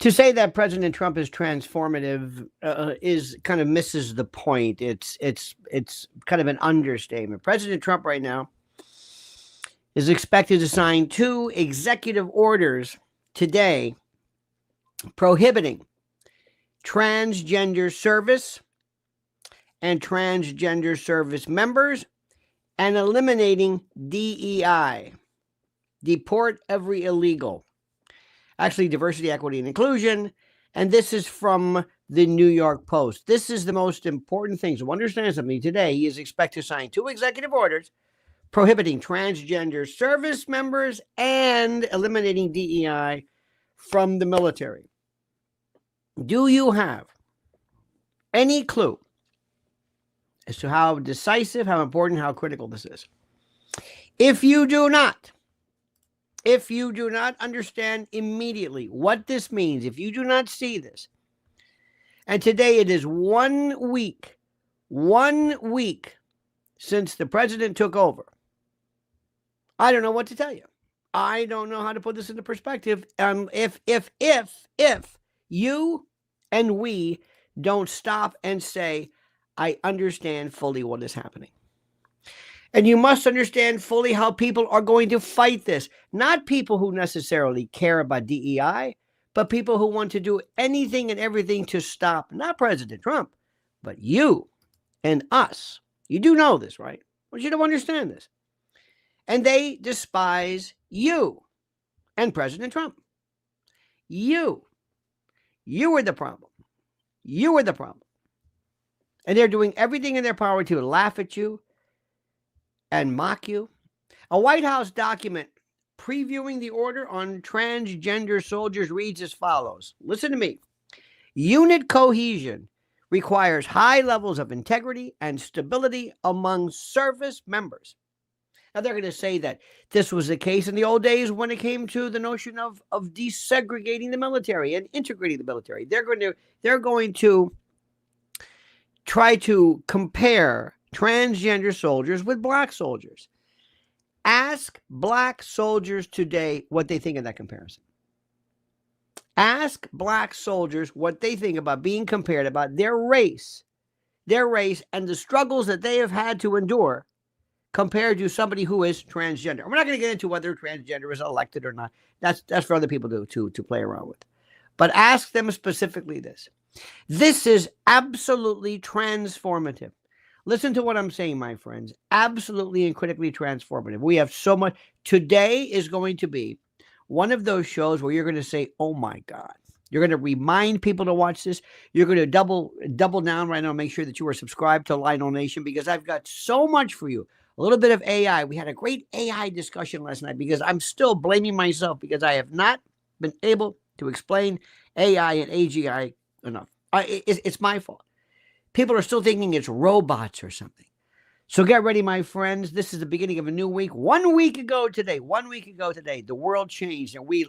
To say that President Trump is transformative is kind of misses the point. It's kind of an understatement. President Trump right now is expected to sign 2 executive orders today prohibiting transgender service and transgender service members and eliminating DEI, deport every illegal. Actually, diversity, equity, and inclusion. And this is from the New York Post. This is the most important thing. So understand something. Today, he is expected to sign 2 executive orders prohibiting transgender service members and eliminating DEI from the military. Do you have any clue as to how decisive, how important, how critical this is? If you do not understand immediately what this means, if you do not see this, and today it is 1 week since the president took over, I don't know what to tell you. I don't know how to put this into perspective. If you and we don't stop and say, I understand fully what is happening. And you must understand fully how people are going to fight this. Not people who necessarily care about DEI, but people who want to do anything and everything to stop, not President Trump, but you and us. You do know this, right? I want you to understand this. And they despise you and President Trump. You are the problem. You are the problem. And they're doing everything in their power to laugh at you and mock you. A White House document previewing the order on transgender soldiers reads as follows. Listen to me. Unit cohesion requires high levels of integrity and stability among service members. Now, they're going to say that this was the case in the old days when it came to the notion of desegregating the military and integrating the military. They're going to try to compare transgender soldiers with black soldiers. Ask black soldiers today what they think of that comparison. Ask black soldiers what they think about being compared, about their race, and the struggles that they have had to endure compared to somebody who is transgender. We're not going to get into whether transgender is elected or not. That's for other people to play around with. But ask them specifically this. This is absolutely transformative. Listen to what I'm saying, my friends. Absolutely and critically transformative. We have so much. Today is going to be one of those shows where you're going to say, oh my God. You're going to remind people to watch this. You're going to double down right now. Make sure that you are subscribed to Lionel Nation, because I've got so much for you. A little bit of AI. We had a great AI discussion last night, because I'm still blaming myself because I have not been able to explain AI and AGI enough. It's my fault. People are still thinking it's robots or something. So get ready, my friends. This is the beginning of a new week. 1 week ago today, the world changed, and we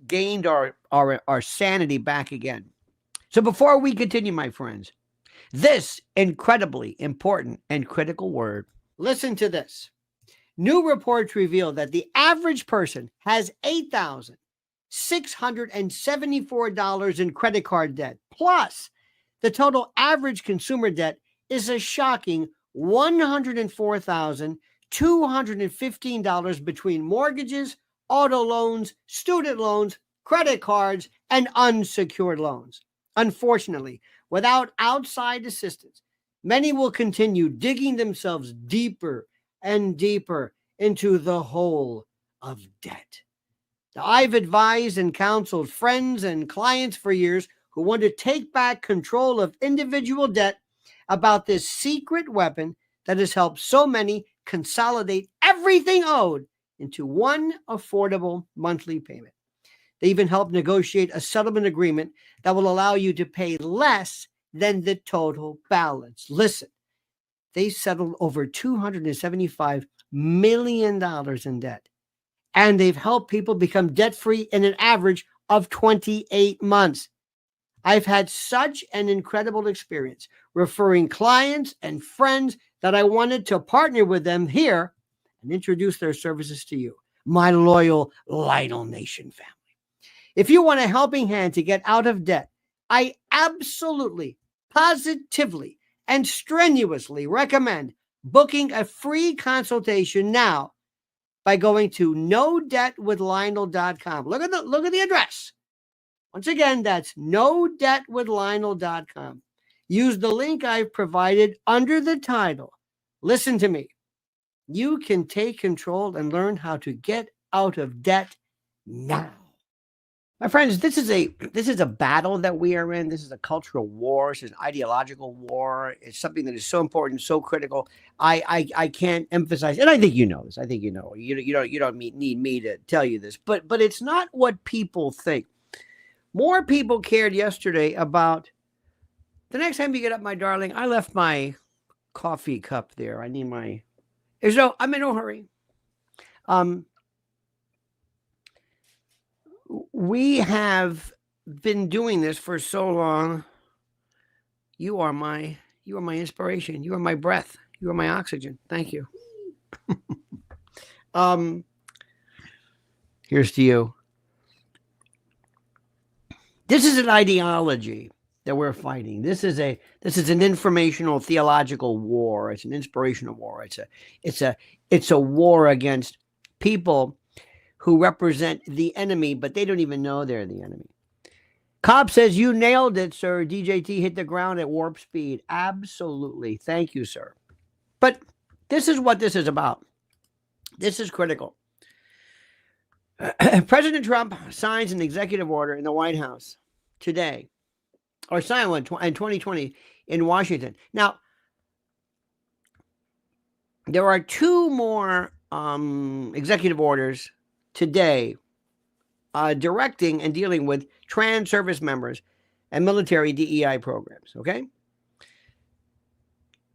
gained our sanity back again. So before we continue, my friends, this incredibly important and critical word, listen to this. New reports reveal that the average person has $8,674 in credit card debt. Plus, the total average consumer debt is a shocking $104,215 between mortgages, auto loans, student loans, credit cards, and unsecured loans. Unfortunately, without outside assistance, many will continue digging themselves deeper and deeper into the hole of debt. Now, I've advised and counseled friends and clients for years who want to take back control of individual debt about this secret weapon that has helped so many consolidate everything owed into one affordable monthly payment. They even helped negotiate a settlement agreement that will allow you to pay less than the total balance. Listen, they settled over $275 million in debt, and they've helped people become debt-free in an average of 28 months. I've had such an incredible experience referring clients and friends that I wanted to partner with them here and introduce their services to you, my loyal Lionel Nation family. If you want a helping hand to get out of debt, I absolutely, positively, and strenuously recommend booking a free consultation now by going to nodebtwithlionel.com. Look at the address. Once again, that's nodebtwithlionel.com. Use the link I've provided under the title. Listen to me. You can take control and learn how to get out of debt now. My friends, this is a battle that we are in. This is a cultural war. This is an ideological war. It's something that is so important, so critical. I can't emphasize, and I think you know this. I think you know. You don't need me to tell you this. But it's not what people think. More people cared yesterday about the next time you get up, my darling. I left my coffee cup there. I'm in no hurry. We have been doing this for so long. You are my inspiration. You are my breath. You are my oxygen. Thank you. Here's to you. This is an ideology that we're fighting. This is an informational theological war. It's an inspirational war. It's a war against people who represent the enemy, but they don't even know they're the enemy. Cobb says, you nailed it, sir. DJT hit the ground at warp speed. Absolutely. Thank you, sir. But this is what this is about. This is critical. President Trump signs an executive order in the White House today, or signed one in 2020 in Washington. Now, there are two more executive orders today directing and dealing with trans service members and military DEI programs, okay?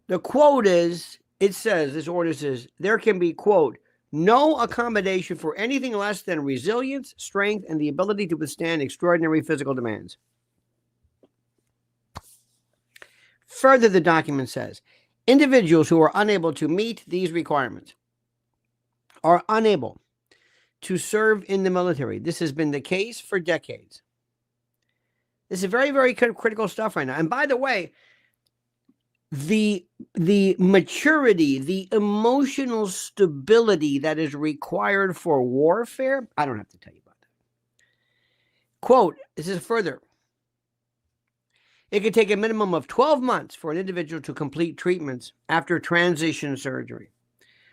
The quote is, this order says, there can be, quote, no accommodation for anything less than resilience, strength, and the ability to withstand extraordinary physical demands. Further, the document says, individuals who are unable to meet these requirements are unable to serve in the military. This has been the case for decades. This is very, very critical stuff right now. And by the way, the maturity, the emotional stability that is required for warfare, I don't have to tell you about that. Quote, this is further. It could take a minimum of 12 months for an individual to complete treatments after transition surgery,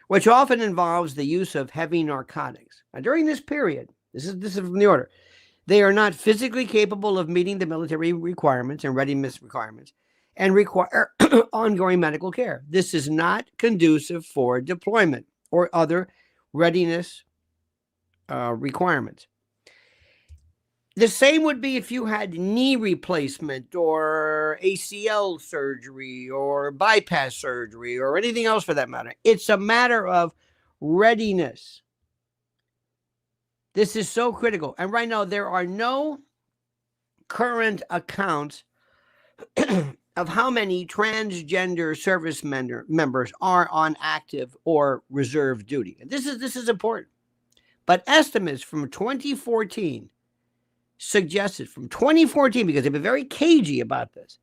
which often involves the use of heavy narcotics. Now, during this period, this is from the order, they are not physically capable of meeting the military requirements and readiness requirements and require ongoing medical care. This is not conducive for deployment or other readiness requirements. The same would be if you had knee replacement or ACL surgery or bypass surgery or anything else for that matter. It's a matter of readiness. This is so critical. And right now, there are no current accounts of how many transgender service members are on active or reserve duty. And this is important. But estimates from 2014 suggested, because they've been very cagey about this,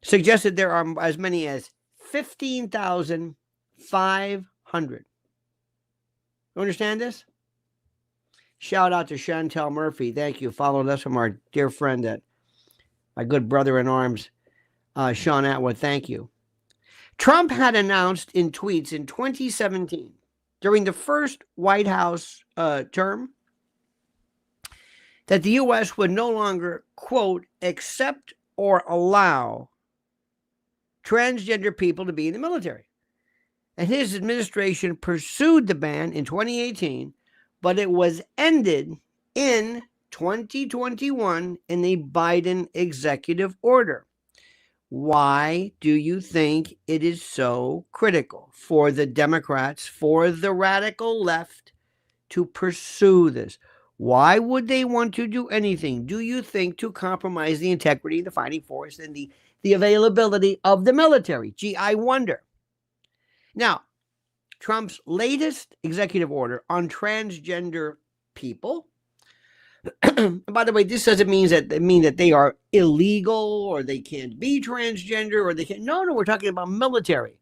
suggested there are as many as 15,500. You understand this? Shout out to Chantel Murphy. Thank you. Followed us from our dear friend, my good brother in arms, Sean Atwood. Thank you. Trump had announced in tweets in 2017, during the first White House term, that the U.S. would no longer, quote, accept or allow transgender people to be in the military. And his administration pursued the ban in 2018, but it was ended in 2021 in a Biden executive order. Why do you think it is so critical for the Democrats, for the radical left, to pursue this? Why would they want to do anything, do you think, to compromise the integrity of the fighting force and the availability of the military? Gee, I wonder. Now, Trump's latest executive order on transgender people By the way, this doesn't mean that they are illegal or they can't be transgender or they can't. No, we're talking about military.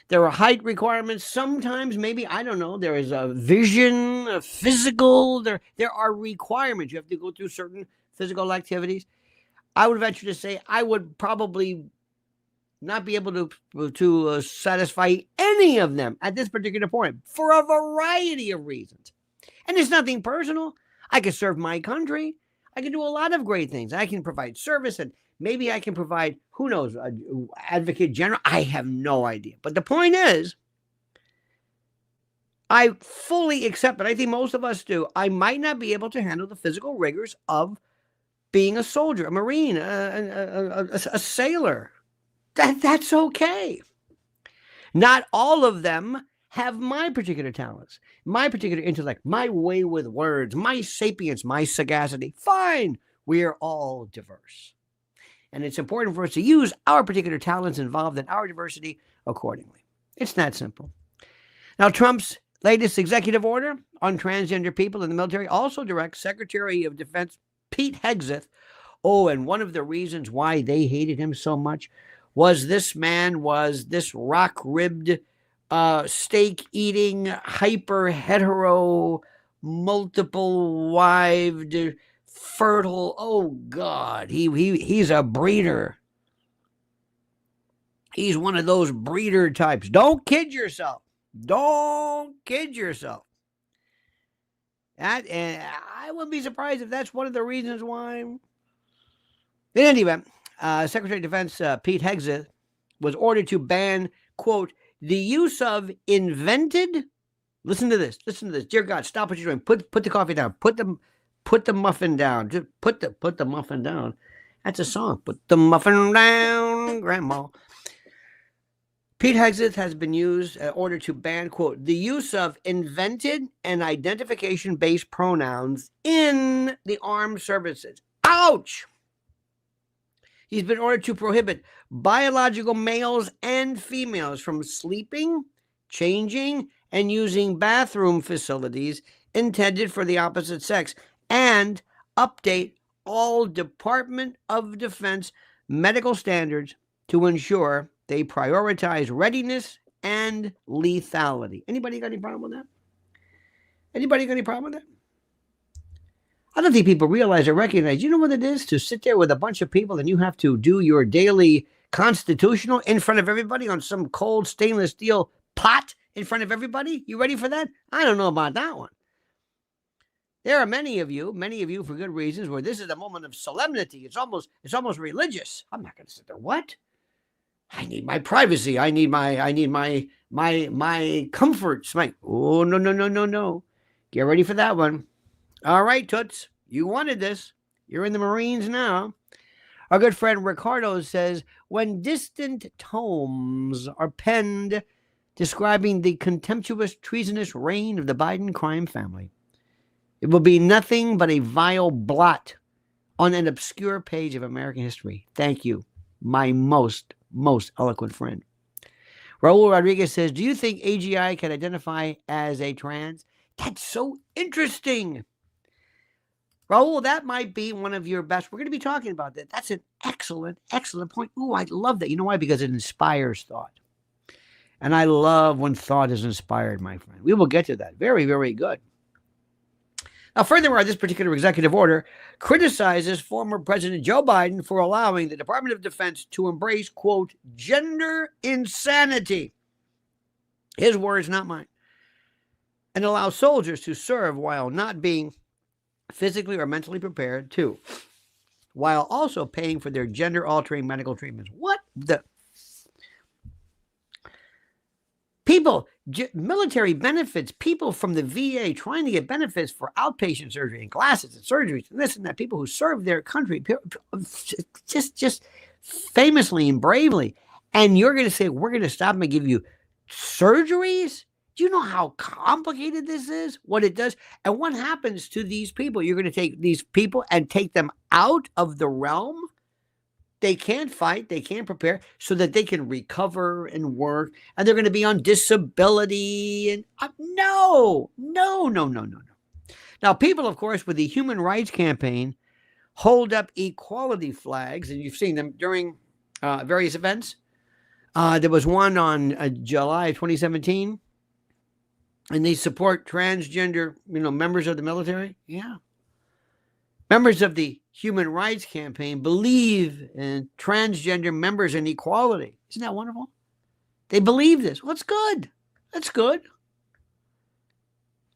There are height requirements. Sometimes, maybe, I don't know, there is a vision, a physical. There are requirements. You have to go through certain physical activities. I would venture to say I would probably not be able to satisfy any of them at this particular point for a variety of reasons. And it's nothing personal. I can serve my country. I can do a lot of great things. I can provide service, and maybe I can provide, who knows, advocate general. I have no idea. But the point is, I fully accept it. I think most of us do. I might not be able to handle the physical rigors of being a soldier, a Marine, a sailor. That's okay. Not all of them have my particular talents, my particular intellect, my way with words, my sapience, my sagacity. Fine. We are all diverse. And it's important for us to use our particular talents involved in our diversity accordingly. It's that simple. Now, Trump's latest executive order on transgender people in the military also directs Secretary of Defense Pete Hegseth. Oh, and one of the reasons why they hated him so much was this rock-ribbed, steak-eating, hyper-hetero, multiple-wived, fertile. Oh, God, he's a breeder. He's one of those breeder types. Don't kid yourself. Don't kid yourself. And I wouldn't be surprised if that's one of the reasons why. In any event, Secretary of Defense Pete Hegseth was ordered to ban, quote, the use of invented. Listen to this. Dear God, stop what you're doing. Put the coffee down. Put the muffin down. Just put the muffin down. That's a song. Put the muffin down, Grandma. Pete Hegseth has been ordered to ban, quote, the use of invented and identification-based pronouns in the armed services. Ouch! He's been ordered to prohibit biological males and females from sleeping, changing, and using bathroom facilities intended for the opposite sex, and update all Department of Defense medical standards to ensure they prioritize readiness and lethality. Anybody got any problem with that? I don't think people realize or recognize, you know what it is to sit there with a bunch of people and you have to do your daily constitutional in front of everybody on some cold stainless steel pot in front of everybody? You ready for that? I don't know about that one. There are many of you for good reasons, where this is a moment of solemnity. It's almost religious. I'm not going to sit there. What? I need my privacy. I need my comforts. Oh, no. Get ready for that one. All right, Toots, you wanted this. You're in the Marines now. Our good friend Ricardo says, when distant tomes are penned describing the contemptuous, treasonous reign of the Biden crime family, it will be nothing but a vile blot on an obscure page of American history. Thank you, my most eloquent friend. Raul Rodriguez says, do you think AGI can identify as a trans? That's so interesting. Raul, that might be one of your best. We're going to be talking about that. That's an excellent point. Ooh, I love that. You know why? Because it inspires thought. And I love when thought is inspired, my friend. We will get to that. Very, very good. Now, furthermore, this particular executive order criticizes former President Joe Biden for allowing the Department of Defense to embrace, quote, gender insanity. His words, not mine. And allow soldiers to serve while not being physically or mentally prepared to, while also paying for their gender-altering medical treatments. What the? People, military benefits, people from the VA trying to get benefits for outpatient surgery and glasses and surgeries and this and that, people who serve their country just famously and bravely. And you're going to say, we're going to stop and give you surgeries? Do you know how complicated this is? What it does? And what happens to these people? You're going to take these people and take them out of the realm. They can't fight. They can't prepare so that they can recover and work. And they're going to be on disability. And no. Now, Now, people, of course, with the Human Rights Campaign hold up equality flags, and you've seen them during various events. There was one on July 2017, and they support transgender, members of the military. Yeah. Members of the Human Rights Campaign believe in transgender members and equality. Isn't that wonderful? They believe this. Well, that's good. That's good.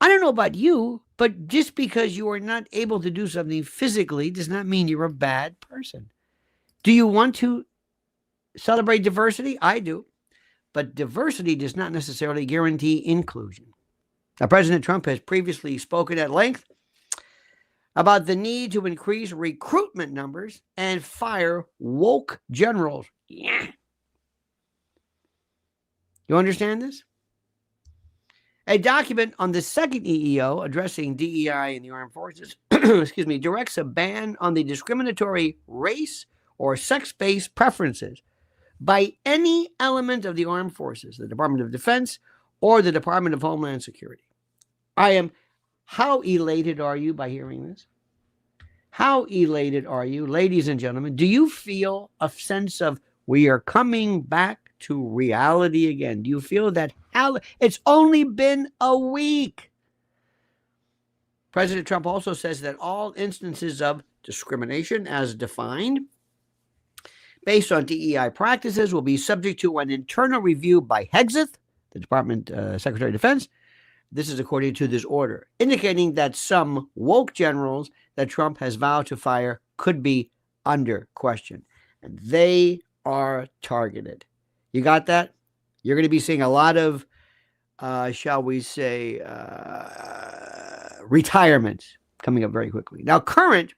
I don't know about you, but just because you are not able to do something physically does not mean you're a bad person. Do you want to celebrate diversity? I do. But diversity does not necessarily guarantee inclusion. Now, President Trump has previously spoken at length about the need to increase recruitment numbers and fire woke generals. Yeah. You understand this? A document on the second EEO addressing DEI in the armed forces, directs a ban on the discriminatory race or sex-based preferences by any element of the armed forces, the Department of Defense or the Department of Homeland Security. How elated are you by hearing this? How elated are you, ladies and gentlemen? Do you feel a sense of we are coming back to reality again? Do you feel that it's only been a week? President Trump also says that all instances of discrimination as defined based on DEI practices will be subject to an internal review by Hegseth, the Department Secretary of Defense. This is according to this order, indicating that some woke generals that Trump has vowed to fire could be under question. And they are targeted. You got that? You're going to be seeing a lot of, shall we say, retirements coming up very quickly. Now, current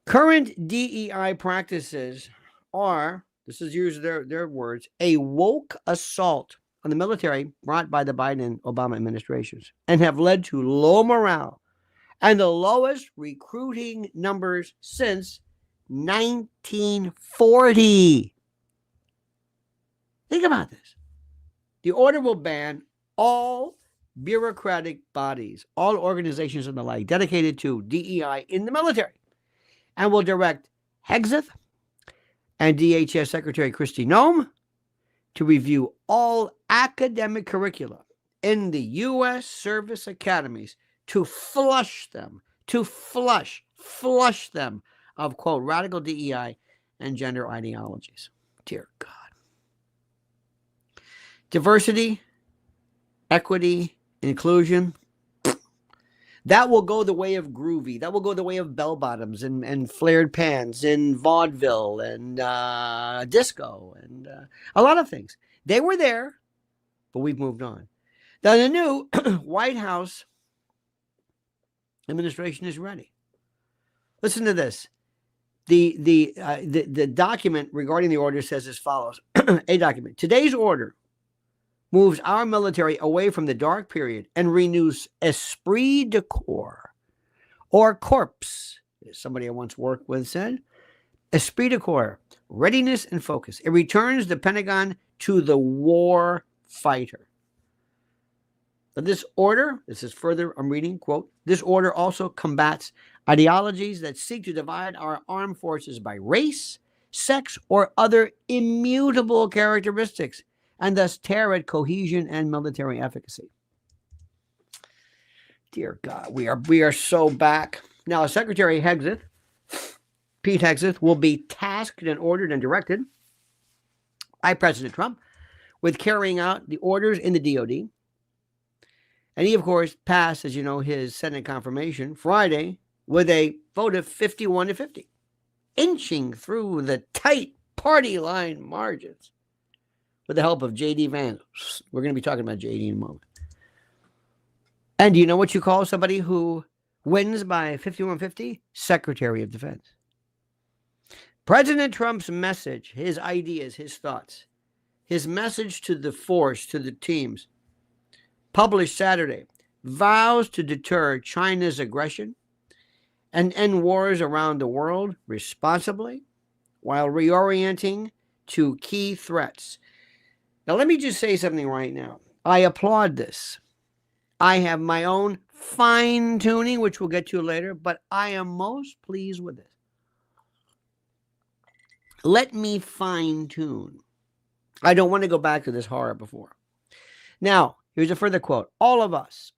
DEI practices are, this is used their words, a woke assault on the military brought by the Biden and Obama administrations and have led to low morale and the lowest recruiting numbers since 1940. Think about this. The order will ban all bureaucratic bodies, all organizations and the like dedicated to DEI in the military, and will direct Hegseth and DHS Secretary Kristi Noem to review all academic curricula in the U.S. service academies to flush them of, quote, radical DEI and gender ideologies. Dear God. Diversity, equity, inclusion, that will go the way of groovy. That will go the way of bell bottoms and flared pants and vaudeville and disco and a lot of things. They were there, but we've moved on. Now, the new White House administration is ready. Listen to this. The document regarding the order says as follows. A document. Today's order moves our military away from the dark period and renews esprit de corps, or corps, as somebody I once worked with said. Esprit de corps, readiness and focus. It returns the Pentagon to the war fighter. But this order, this is further, I'm reading, quote, this order also combats ideologies that seek to divide our armed forces by race, sex, or other immutable characteristics, and thus tear at cohesion and military efficacy. Dear God, we are so back. Now, Secretary Hegseth, Pete Hegseth, will be tasked and ordered and directed by President Trump with carrying out the orders in the DOD. And he, of course, passed, as you know, his Senate confirmation Friday with a vote of 51-50, inching through the tight party line margins with the help of J.D. Vance. We're going to be talking about J.D. in a moment. And do you know what you call somebody who wins by 51-50? Secretary of Defense. President Trump's message, his ideas, his thoughts, his message to the force, to the teams, published Saturday, vows to deter China's aggression and end wars around the world responsibly while reorienting to key threats. Now, let me just say something right now. I applaud this. I have my own fine-tuning, which we'll get to later, but I am most pleased with this. Let me fine-tune. I don't want to go back to this horror before. Now, here's a further quote. All of this,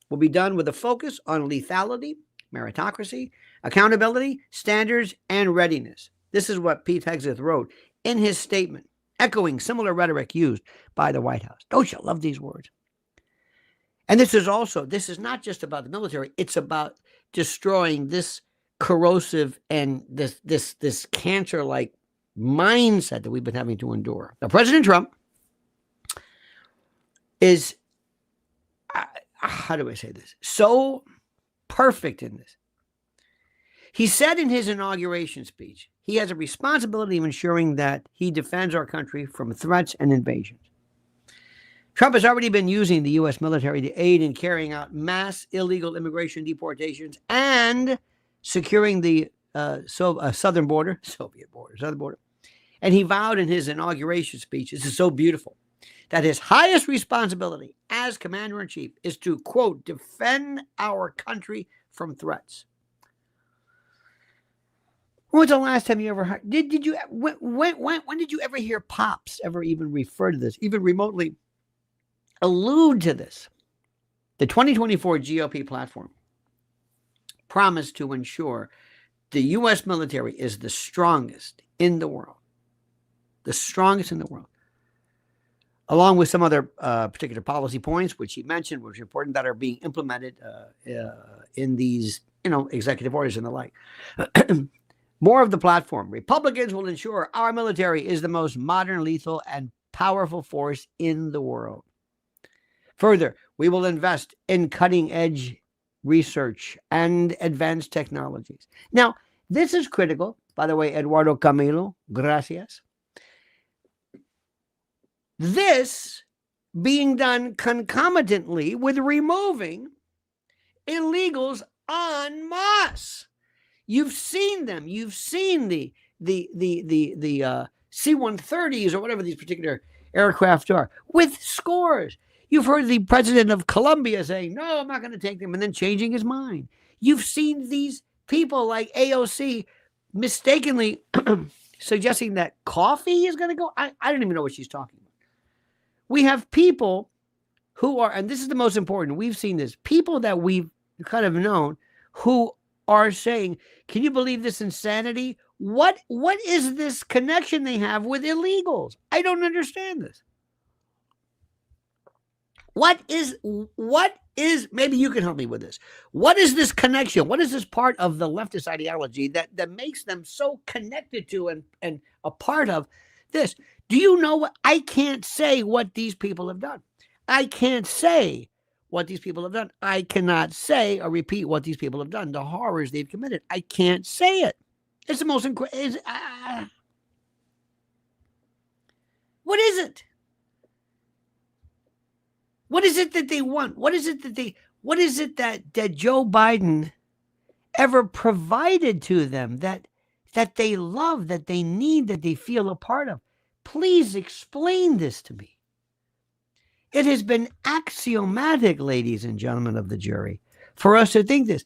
will be done with a focus on lethality, meritocracy, accountability, standards, and readiness. This is what Pete Hegseth wrote in his statement, echoing similar rhetoric used by the White House. Don't you love these words? And this is not just about the military. It's about destroying this corrosive and this cancer-like mindset that we've been having to endure. Now, President Trump is, how do I say this? So perfect in this. He said in his inauguration speech, he has a responsibility of ensuring that he defends our country from threats and invasions. Trump has already been using the U.S. military to aid in carrying out mass illegal immigration deportations and securing the southern border. And he vowed in his inauguration speech, this is so beautiful, that his highest responsibility as commander-in-chief is to, quote, defend our country from threats. When was the last time you ever heard? When did you ever hear Pops ever even refer to this, even remotely allude to this? The 2024 GOP platform promised to ensure the U.S. military is the strongest in the world. The strongest in the world. Along with some other particular policy points, which he mentioned, which are important, that are being implemented in these, executive orders and the like. More of the platform. Republicans will ensure our military is the most modern, lethal, and powerful force in the world. Further, we will invest in cutting-edge research and advanced technologies. Now, this is critical. By the way, Eduardo Camilo, gracias. This being done concomitantly with removing illegals en masse. You've seen them. You've seen the C-130s or whatever these particular aircraft are with scores. You've heard the president of Colombia saying, no, I'm not going to take them, and then changing his mind. You've seen these people like AOC mistakenly suggesting that coffee is going to go. I don't even know what she's talking about. We have people who are, and this is the most important, we've seen this, people that we've kind of known who are saying, can you believe this insanity? What is this connection they have with illegals? I don't understand this. What is, maybe you can help me with this. What is this connection? What is this part of the leftist ideology that makes them so connected to and a part of this? Do you know what? I can't say what these people have done. I can't say what these people have done. I cannot say or repeat what these people have done, the horrors they've committed. I can't say it. It's the most incredible. What is it? What is it that they want? What is it that Joe Biden ever provided to them that they love, that they need, that they feel a part of? Please explain this to me. It has been axiomatic, ladies and gentlemen of the jury, for us to think this.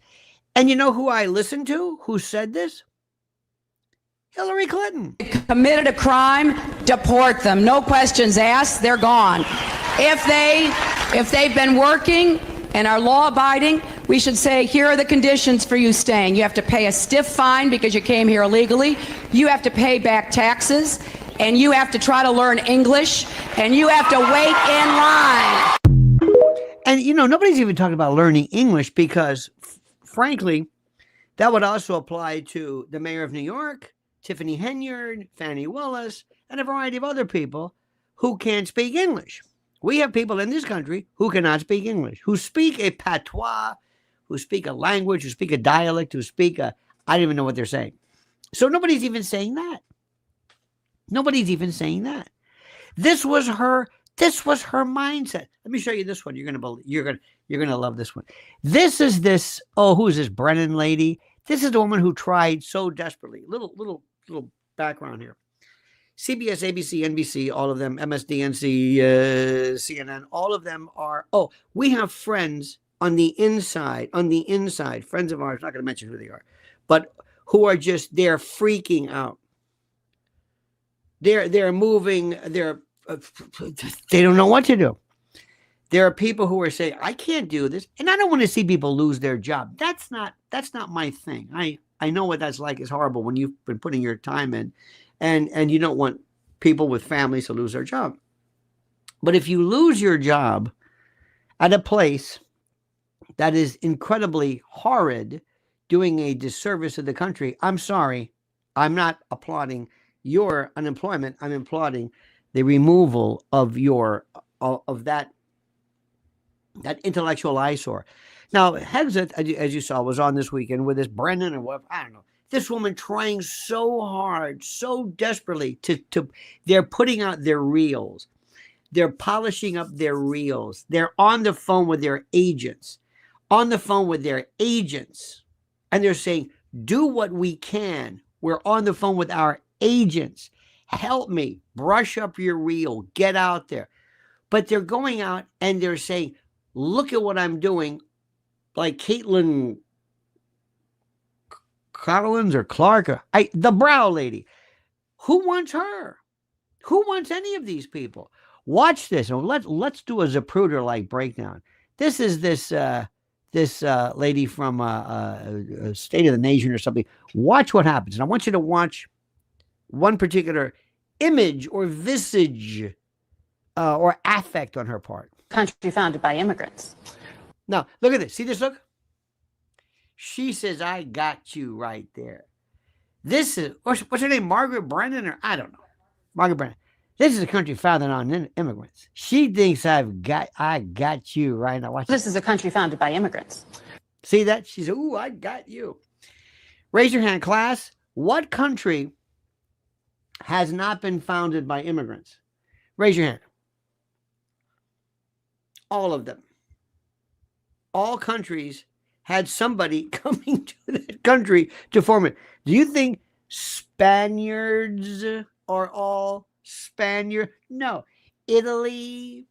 And you know who I listened to? Who said this? Hillary Clinton. Committed a crime, deport them. No questions asked, they're gone. If they've been working and are law-abiding, we should say, here are the conditions for you staying. You have to pay a stiff fine because you came here illegally. You have to pay back taxes. And you have to try to learn English, and you have to wait in line. And, nobody's even talking about learning English because, frankly, that would also apply to the mayor of New York, Tiffany Henyard, Fannie Willis, and a variety of other people who can't speak English. We have people in this country who cannot speak English, who speak a patois, who speak a language, who speak a dialect, who speak I don't even know what they're saying. So nobody's even saying that. Nobody's even saying that. This was her mindset. Let me show you this one. You're gonna love this one. This is this. Oh, who is this Brennan lady? This is the woman who tried so desperately. Little background here. CBS, ABC, NBC, all of them, MSDNC, CNN, all of them are, oh, we have friends on the inside, friends of ours, not going to mention who they are, but who are just, they're freaking out. They're moving, they don't know what to do. There are people who are saying, I can't do this. And I don't want to see people lose their job. That's not my thing. I know what that's like. It's horrible when you've been putting your time in and you don't want people with families to lose their job. But if you lose your job at a place that is incredibly horrid, doing a disservice to the country, I'm sorry. I'm not applauding your unemployment. I'm applauding the removal of that intellectual eyesore. Now, Hexit, as you saw, was on this weekend with this Brennan or what, I don't know. This woman trying so hard, so desperately to they're putting out their reels. They're polishing up their reels. They're on the phone with their agents. And they're saying, do what we can. We're on the phone with our agents. Help me. Brush up your reel. Get out there. But they're going out and they're saying, look at what I'm doing. Like Caitlin Collins or Clark, or the brow lady. Who wants her? Who wants any of these people? Watch this. And let's do a Zapruder-like breakdown. This is this lady from State of the Nation or something. Watch what happens. And I want you to watch one particular image or visage or affect on her part. Country founded by immigrants. Now, look at this. See this look? She says, I got you right there. This is, what's her name? Margaret Brennan? Or I don't know. Margaret Brennan. This is a country founded on immigrants. She thinks I got you right now. Watch this is a country founded by immigrants. See that? She said, ooh, I got you. Raise your hand, class. What country has not been founded by immigrants? Raise your hand. All of them. All countries had somebody coming to that country to form it. Do you think Spaniards are all Spaniard? No. Italy,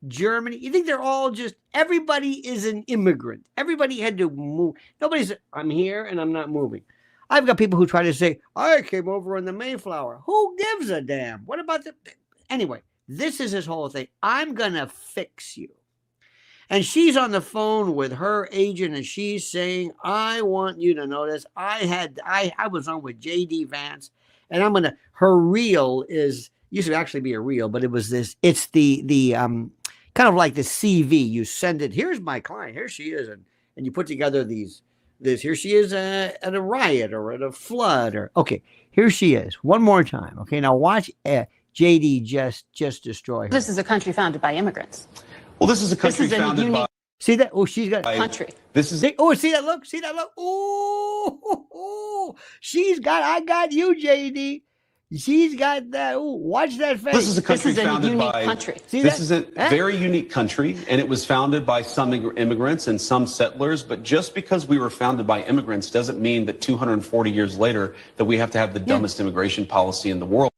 Germany. You think they're all just, everybody is an immigrant. Everybody had to move. Nobody's, I'm here and I'm not moving. I've got people who try to say, I came over on the Mayflower. Who gives a damn? What about anyway, this is his whole thing. I'm going to fix you. And she's on the phone with her agent and she's saying, I want you to know this. I was on with J.D. Vance and her reel used to actually be a reel, but it's the kind of like the CV. You send it, here's my client, here she is. And you put together here she is at a riot or at a flood okay, here she is one more time. Okay, now watch J.D. just destroy her. This is a country founded by immigrants. Well, this is a country founded by. See that? Oh, she's got country. This is. See that look? See that look? Oh, she's got. I got you, JD. She's got that. Oh, watch that face. This is a country founded by. Country. This is a very unique country, and it was founded by some immigrants and some settlers. But just because we were founded by immigrants doesn't mean that 240 years later that we have to have the dumbest immigration policy in the world.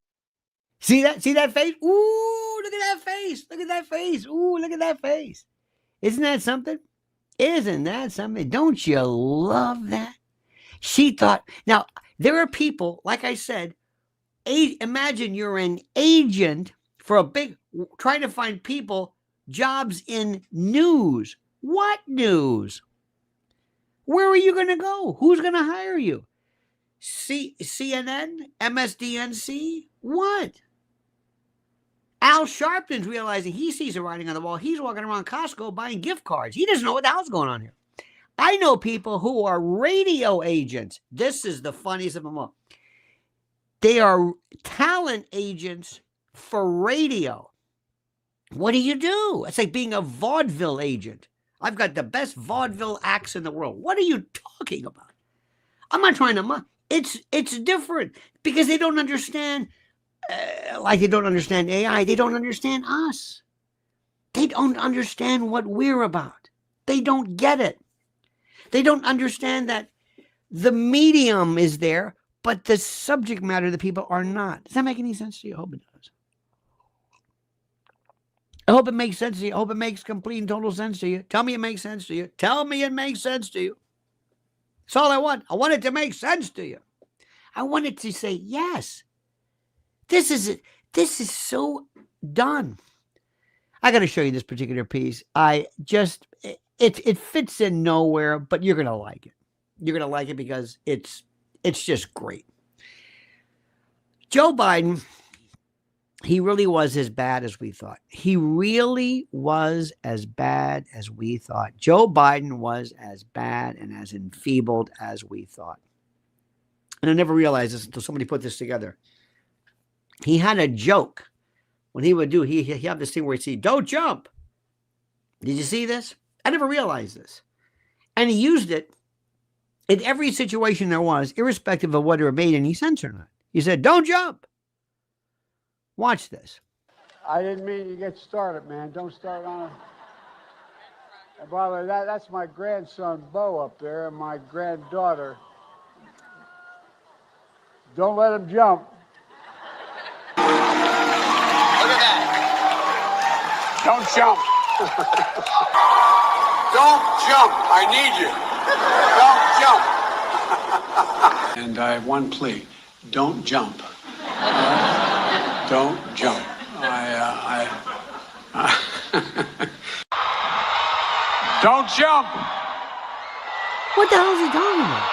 See that? See that face? Ooh, look at that face. Look at that face. Ooh, look at that face. Isn't that something? Isn't that something? Don't you love that? She thought, now, there are people, like I said, imagine you're an agent for trying to find people, jobs in news. What news? Where are you going to go? Who's going to hire you? CNN? MSDNC? What? Al Sharpton's realizing he sees a writing on the wall. He's walking around Costco buying gift cards. He doesn't know what the hell's going on here. I know people who are radio agents. This is the funniest of them all. They are talent agents for radio. What do you do? It's like being a vaudeville agent. I've got the best vaudeville acts in the world. What are you talking about? I'm not trying to. It's different because they don't understand. Like they don't understand AI, they don't understand us. They don't understand what we're about. They don't get it. They don't understand that the medium is there, but the subject matter of the people are not. Does that make any sense to you? I hope it does. I hope it makes sense to you. I hope it makes complete and total sense to you. Tell me it makes sense to you. Tell me it makes sense to you. That's all I want. I want it to make sense to you. I want it to say, yes, this is it. This is so done. I got to show you this particular piece. It fits in nowhere, but you're going to like it. You're going to like it because it's just great. Joe Biden, he really was as bad as we thought. He really was as bad as we thought. Joe Biden was as bad and as enfeebled as we thought. And I never realized this until somebody put this together. He had a joke when he would do, he had this thing where he'd say, don't jump. Did you see this? I never realized this. And he used it in every situation there was, irrespective of whether it made any sense or not. He said, don't jump. Watch this. I didn't mean to get started, man. Don't start on it. And by the way, that's my grandson, Bo, up there, and my granddaughter. Don't let him jump. Look at that. Don't jump. Don't jump. I need you. Don't jump. And I have one plea. Don't jump. Don't jump. Don't jump. What the hell is he talking about?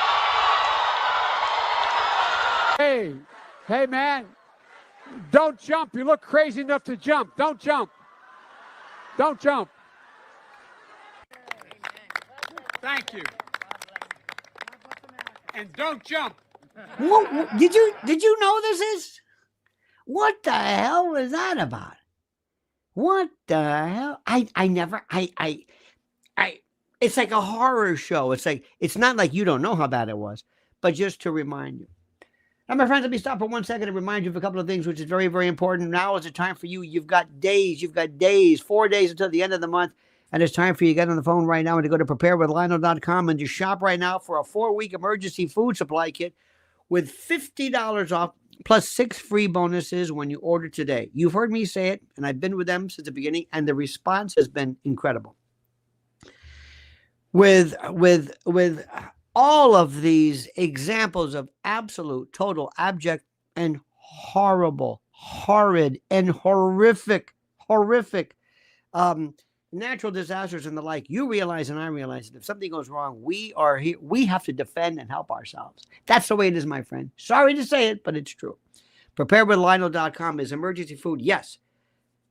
Hey, man. Don't jump. You look crazy enough to jump. Don't jump. Don't jump. Thank you. And don't jump. What, did you know this is? What the hell was that about? What the hell? It's like a horror show. It's not like you don't know how bad it was, but just to remind you. Now, my friends, let me stop for 1 second and remind you of a couple of things, which is very, very important. Now is the time for you. You've got days, 4 days until the end of the month. And it's time for you to get on the phone right now and to go to preparewithlionel.com and just shop right now for a 4-week emergency food supply kit with $50 off plus 6 free bonuses when you order today. You've heard me say it, and I've been with them since the beginning, and the response has been incredible. With all of these examples of absolute, total, abject, and horrible, horrid, and horrific natural disasters and the like, you realize and I realize that if something goes wrong, we are here. We have to defend and help ourselves. That's the way it is, my friend. Sorry to say it, but it's true. Preparewithlionel.com is emergency food. Yes.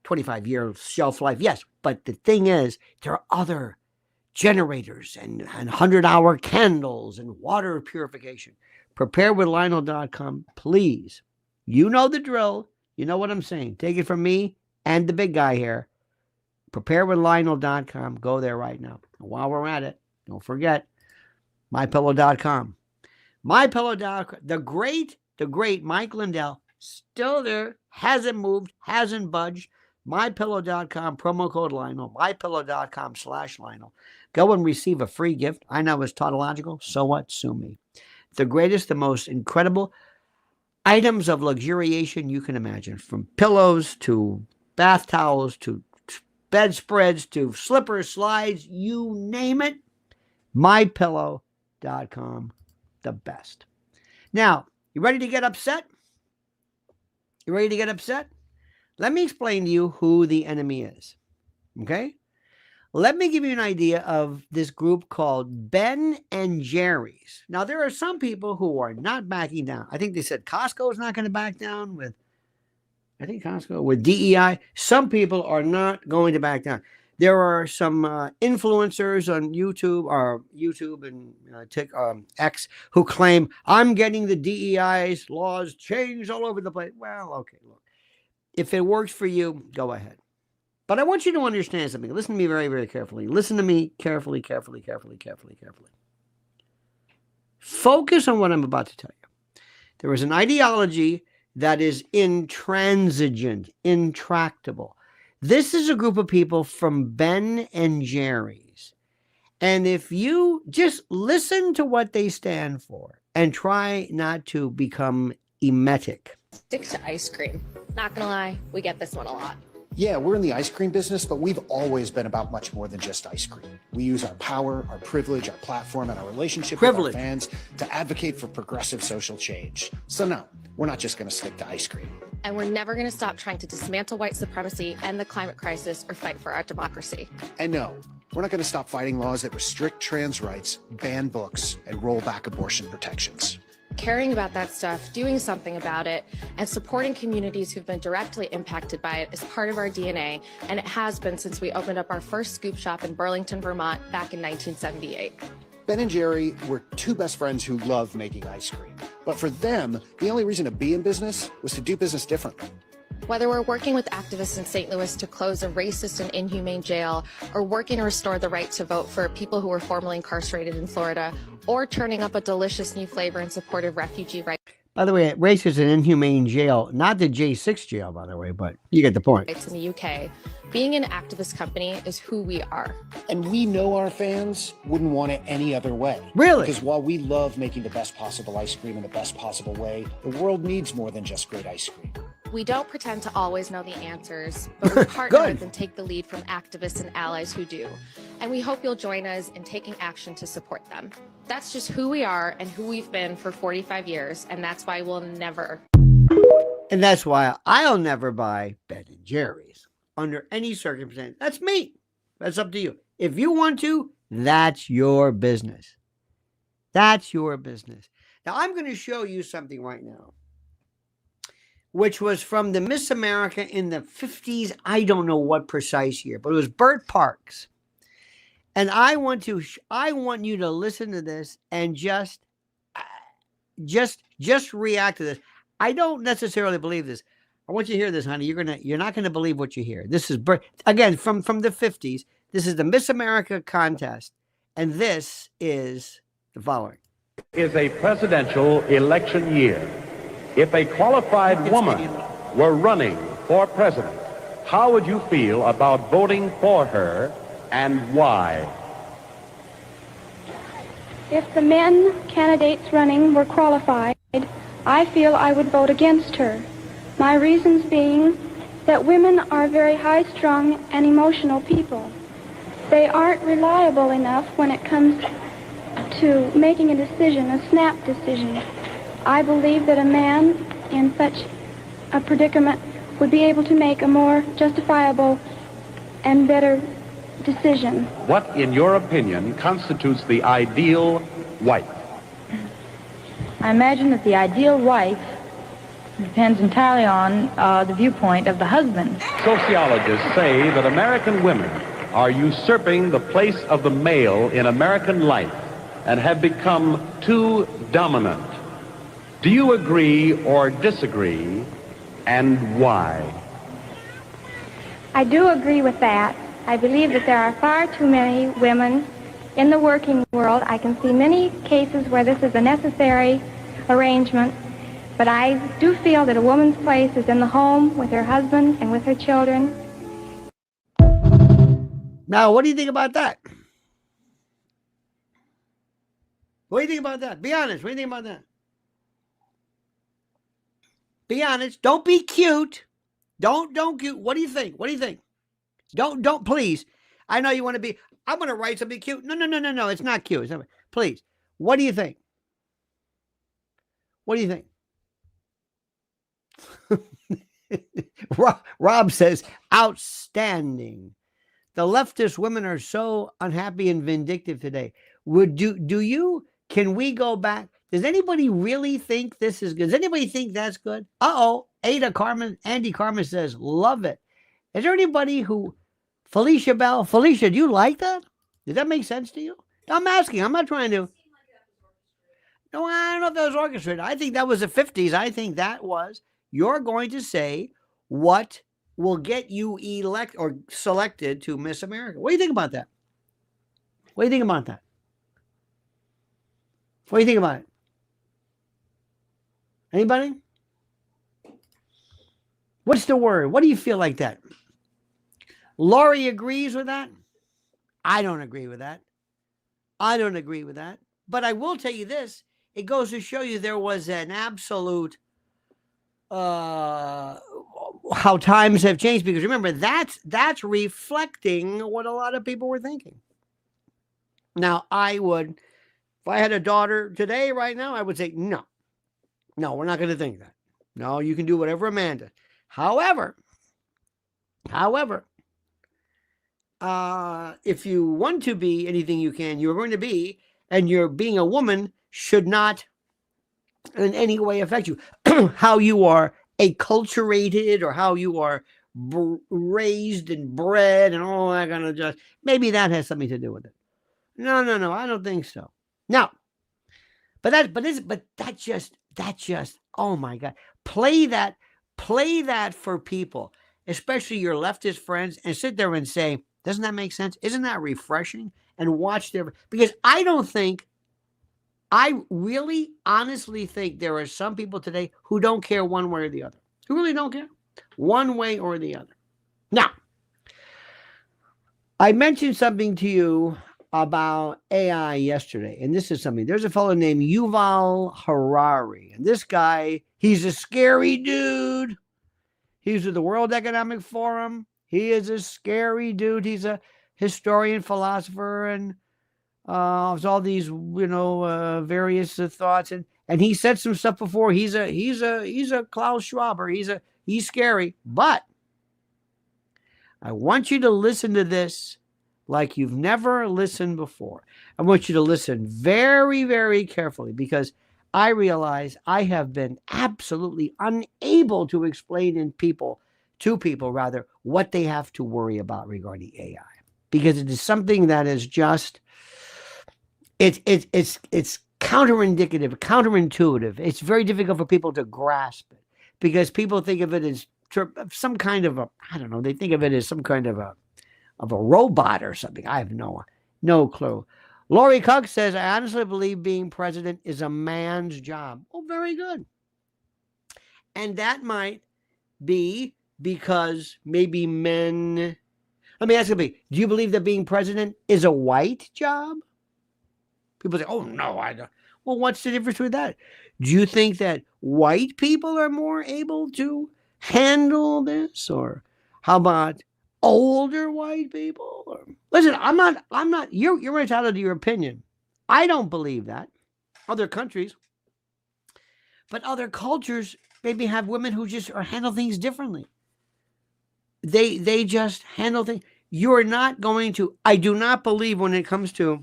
25-year shelf life. Yes. But the thing is, there are other generators and 100-hour candles and water purification. Preparewithlionel.com, please. You know the drill. You know what I'm saying. Take it from me and the big guy here. Preparewithlionel.com. Go there right now. And while we're at it, don't forget mypillow.com. MyPillow.com. The great Mike Lindell, still there, hasn't moved, hasn't budged. MyPillow.com, promo code Lionel, MyPillow.com/Lionel. Go and receive a free gift. I know it's tautological. So what? Sue me. The greatest, the most incredible items of luxuriation you can imagine, from pillows to bath towels to bedspreads to slippers, slides, you name it. MyPillow.com, the best. Now, you ready to get upset? You ready to get upset? Let me explain to you who the enemy is. Okay? Let me give you an idea of this group called Ben and Jerry's. Now, there are some people who are not backing down. I think they said Costco is not going to back down with DEI. Some people are not going to back down. There are some influencers on YouTube and X who claim, I'm getting the DEI's laws changed all over the place. Well, okay, look. If it works for you, go ahead. But I want you to understand something. Listen to me very, very carefully. Listen to me carefully. Focus on what I'm about to tell you. There is an ideology that is intransigent, intractable. This is a group of people from Ben and Jerry's. And if you just listen to what they stand for, and try not to become emetic. Stick to ice cream. Not gonna lie, we get this one a lot. Yeah, we're in the ice cream business, but we've always been about much more than just ice cream. We use our power, our privilege, our platform, and our relationship with our fans to advocate for progressive social change. So no, we're not just going to stick to ice cream. And we're never gonna stop trying to dismantle white supremacy, end the climate crisis, or fight for our democracy. And no, we're not going to stop fighting laws that restrict trans rights, ban books, and roll back abortion protections. Caring about that stuff, doing something about it, and supporting communities who've been directly impacted by it is part of our DNA, and it has been since we opened up our first scoop shop in Burlington, Vermont back in 1978. Ben and Jerry were two best friends who love making ice cream. But for them, the only reason to be in business was to do business differently. Whether we're working with activists in St. Louis to close a racist and inhumane jail, or working to restore the right to vote for people who were formerly incarcerated in Florida, or turning up a delicious new flavor in support of refugee rights. By the way, racist and inhumane jail, not the J6 jail, by the way, but you get the point. In the UK, being an activist company is who we are. And we know our fans wouldn't want it any other way. Really? Because while we love making the best possible ice cream in the best possible way, the world needs more than just great ice cream. We don't pretend to always know the answers, but we partner with and take the lead from activists and allies who do. And we hope you'll join us in taking action to support them. That's just who we are and who we've been for 45 years, and that's why we'll never. And that's why I'll never buy Ben and Jerry's under any circumstance. That's me. That's up to you. If you want to, that's your business. That's your business. Now, I'm going to show you something right now, which was from the Miss America in the 50s. I don't know what precise year, but it was Bert Parks. And I want you to listen to this and just react to this. I don't necessarily believe this. I want you to hear this, honey. You're not gonna believe what you hear. This is again from the 50s. This is the Miss America contest, and this is the following. Is a presidential election year. If a qualified woman were running for president, how would you feel about voting for her and why? If the men candidates running were qualified, I feel I would vote against her. My reasons being that women are very high-strung and emotional people. They aren't reliable enough when it comes to making a decision, a snap decision. I believe that a man in such a predicament would be able to make a more justifiable and better decision. What, in your opinion, constitutes the ideal wife? I imagine that the ideal wife depends entirely on the viewpoint of the husband. Sociologists say that American women are usurping the place of the male in American life and have become too dominant. Do you agree or disagree, and why? I do agree with that. I believe that there are far too many women in the working world. I can see many cases where this is a necessary arrangement, but I do feel that a woman's place is in the home with her husband and with her children. Now, what do you think about that? What do you think about that? Be honest. What do you think about that? Be honest. Don't be cute. Don't cute. What do you think? What do you think? Don't, please. I know you want to be, I'm going to write something cute. No. It's not cute. It's not, please. What do you think? What do you think? Rob says, outstanding. The leftist women are so unhappy and vindictive today. Can we go back? Does anybody really think this is good? Does anybody think that's good? Andy Carmen says, love it. Is there anybody who, Felicia, do you like that? Does that make sense to you? I'm asking. I'm not trying to. No, I don't know if that was orchestrated. I think that was the 50s. I think that was, you're going to say what will get you elected or selected to Miss America. What do you think about that? What do you think about that? What do you think about it? Anybody? What's the word? What do you feel like that? Laurie agrees with that. I don't agree with that. But I will tell you this. it goes to show you there was an absolute how times have changed, because remember, that's reflecting what a lot of people were thinking. Now, if I had a daughter today, right now, I would say, no, we're not going to think that. No, you can do whatever Amanda. However, if you want to be anything you're going to be, and you're being a woman should not in any way affect you. How you are acculturated or how you are raised and bred and all that kind of stuff. Maybe that has something to do with it. No, I don't think so. No. But that just, oh my God. Play that for people, especially your leftist friends, and sit there and say, doesn't that make sense? Isn't that refreshing? And watch because I really honestly think there are some people today who don't care one way or the other. Who really don't care one way or the other. Now, I mentioned something to you about AI yesterday, and this is something. There's a fellow named Yuval Harari, and this guy, he's a scary dude. He's with the World Economic Forum. He is a scary dude. He's a historian, philosopher, and all these, various thoughts. And he said some stuff before. He's a Klaus Schwaber. He's scary. But I want you to listen to this like you've never listened before. I want you to listen very, very carefully, because I realize I have been absolutely unable to explain to people what they have to worry about regarding AI, because it is something that is just it's counterintuitive. It's very difficult for people to grasp it, because people think of it as some kind of they think of it as some kind of a robot or something. I have no clue. Lori Cook says, I honestly believe being president is a man's job. Oh, very good. And that might be because maybe men. Let me ask you, do you believe that being president is a white job? People say, oh, no, I don't. Well, what's the difference with that? Do you think that white people are more able to handle this? Or how about older white people? Or, listen, I'm not, you're entitled to your opinion. I don't believe that. Other countries, but other cultures maybe have women who just handle things differently. They just handle things. You're not going to, I do not believe when it comes to,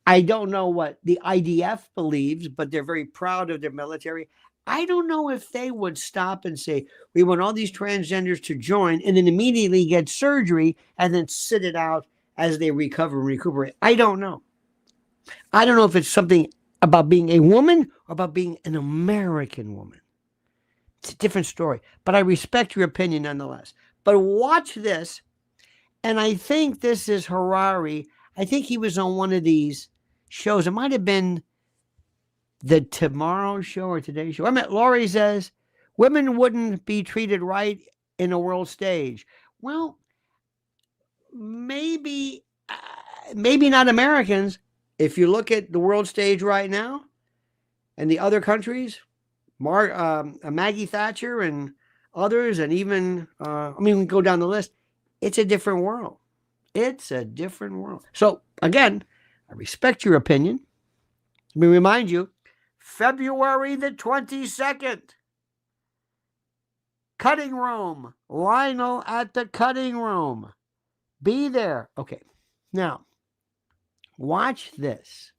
I don't know what the IDF believes, but they're very proud of their military. I don't know if they would stop and say, we want all these transgenders to join and then immediately get surgery and then sit it out as they recover and recuperate. I don't know. I don't know if it's something about being a woman or about being an American woman. It's a different story, but I respect your opinion nonetheless. But watch this, and I think this is Harari. I think he was on one of these shows. It might have been the Tomorrow Show or Today Show. Laurie says, women wouldn't be treated right in a world stage. Well, maybe not Americans. If you look at the world stage right now and the other countries, Maggie Thatcher and others, and even, we can go down the list. It's a different world. It's a different world. So, again, I respect your opinion. Let me remind you, February the 22nd, Cutting Room, Lionel at the Cutting Room. Be there. Okay, now, watch this.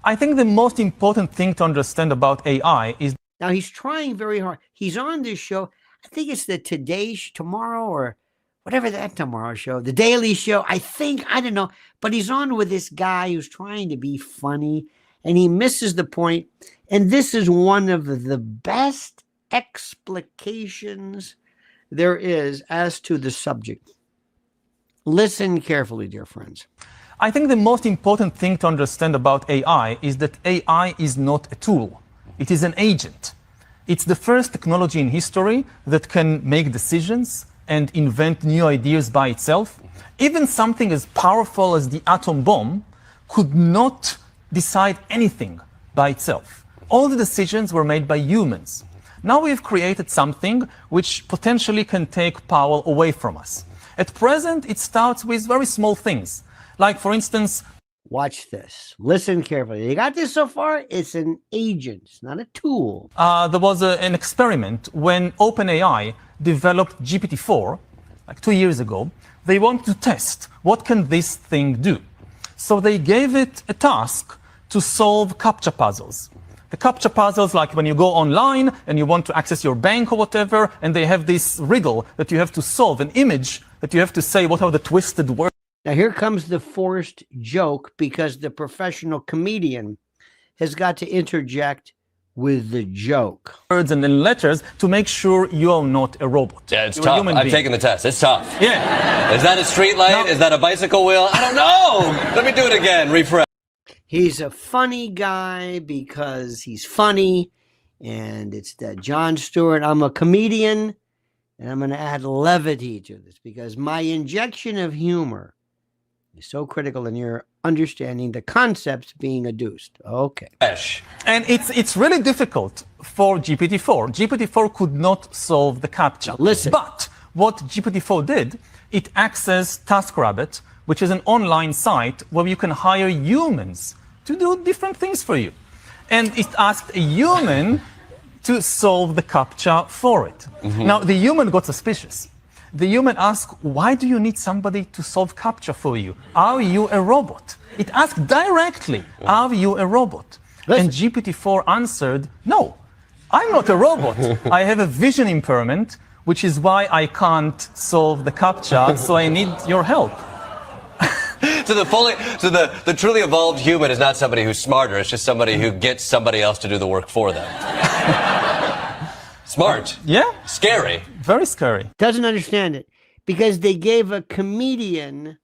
I think the most important thing to understand about AI is... Now, he's trying very hard. He's on this show. I think it's the Tomorrow or whatever that Tomorrow Show, the Daily Show. I don't know. But he's on with this guy who's trying to be funny, and he misses the point. And this is one of the best explications there is as to the subject. Listen carefully, dear friends. I think the most important thing to understand about AI is that AI is not a tool. It is an agent. It's the first technology in history that can make decisions and invent new ideas by itself. Even something as powerful as the atom bomb could not decide anything by itself. All the decisions were made by humans. Now we've created something which potentially can take power away from us. At present, it starts with very small things. Like, for instance, watch this. Listen carefully. You got this so far? It's an agent. It's not a tool. There was an experiment when OpenAI developed GPT-4, like 2 years ago. They wanted to test what can this thing do. So they gave it a task to solve CAPTCHA puzzles. The CAPTCHA puzzles, like when you go online and you want to access your bank or whatever, and they have this riddle that you have to solve, an image that you have to say what are the twisted words. Now here comes the forced joke, because the professional comedian has got to interject with the joke. Words and then letters to make sure you are not a robot. Yeah, it's tough. I've taken the test. It's tough. Yeah. Is that a street light? Is that a bicycle wheel? I don't know. Let me do it again. Refresh. He's a funny guy because he's funny, and it's that Jon Stewart. I'm a comedian, and I'm going to add levity to this because my injection of humor is so critical in your understanding the concepts being adduced. Okay. And it's really difficult for GPT-4. GPT-4 could not solve the CAPTCHA. Listen. But what GPT-4 did, it accessed TaskRabbit, which is an online site where you can hire humans to do different things for you. And it asked a human to solve the CAPTCHA for it. Now, the human got suspicious. The human asked, why do you need somebody to solve CAPTCHA for you? Are you a robot? It asked directly, are you a robot? And GPT-4 answered, no, I'm not a robot. I have a vision impairment, which is why I can't solve the CAPTCHA, so I need your help. So the truly evolved human is not somebody who's smarter. It's just somebody who gets somebody else to do the work for them. Smart. Yeah. Scary. Very scary. Doesn't understand it because they gave a comedian,